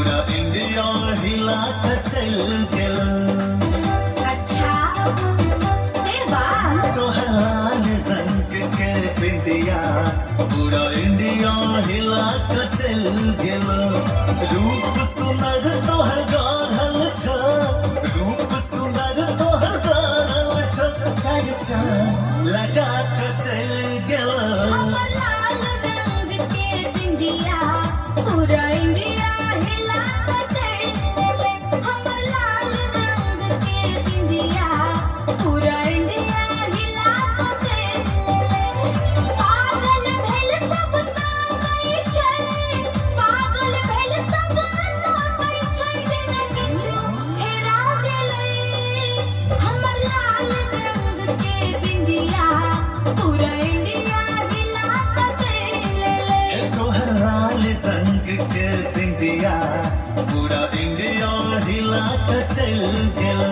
पूरा इंडिया हिला के चल गेल। अच्छा तोहर लाल रंग के बिंदिया पूरा इंडिया हिला के चल गेल। रूप सुनर तोहर गाढ़ल छ, रूप सुनर तोहर गाढ़ल छ, चर्चा लगा के चल गेल। हमर लाल रंग के बिंदिया पूरा इंडिया हिला के चल गेले। हमर लाल रंग के बिंदिया पूरा इंडिया हिला के चल गेले। पागल भेल सब ताकै छै, पागल भेल सब ताकै छै, बिना किछु हेरा गेलै। हमर लाल रंग के बिंदिया पूरा इंडिया हिला के चल गेले। तोहर लाल रंग के बिंदिया पूरा इंडिया हिला के चल गेल।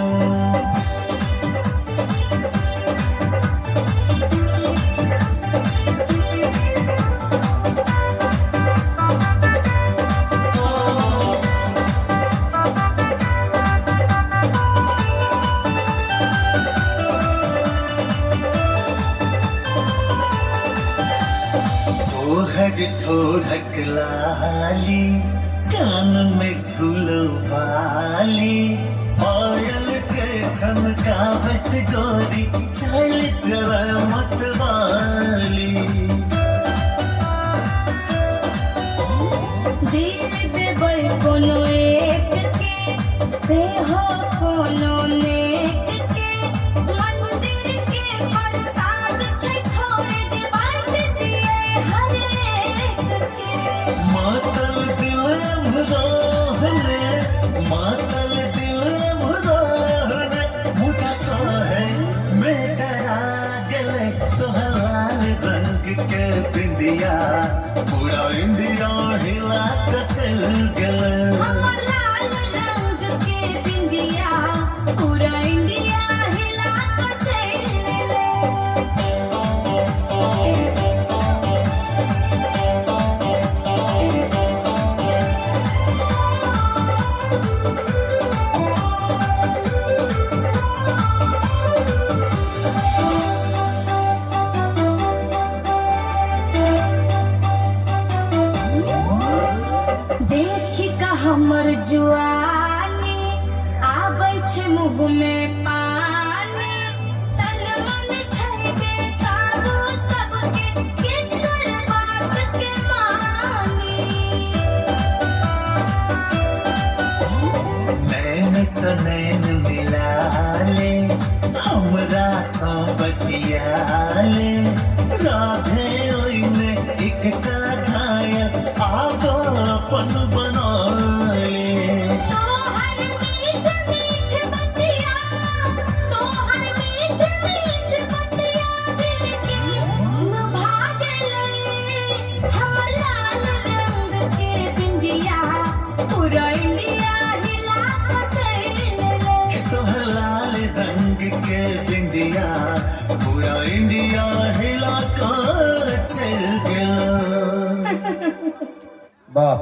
तोहर ठोढ़क लाली कान में झूलो वाली, पायल के झमकावत गोरी चल जरा मतवाली। दिल देबै कोनो एक के, से हो कोनो नेक के। मंदिर के प्रसाद छै थोड़े जे बाँट दिए हर एक के। मातल दिल अमरोहने, मातल दिल अमरोहने, मुझा तो है मैं डरा गेले। तोहर लाल रंग के बिंदिया पूरा इंडिया हिला के चल गेले। हमर लाल रंग के बिंदिया पूरा इंडिया हिला के चल गेले। देखि का हमर जुआनी आबै छै मुँह में पानी। तन मन छै बेकाबू सबके, केकर बात के मानी। नैन स नैन मिला ले, हमरा सा बतिया ले। राधे ओइने एकटा घायल आगो अपन बना ले। तोहर मीठ मीठ बतिया, तोहर मीठ मीठ बतिया दिल के लुभा गेलै। हमर लाल रंग के बिंदिया पूरा इंडिया हिला के चल गेले। तोहर लाल रंग के बिंदिया पूरा इंडिया हिला के चल गेल। वाह।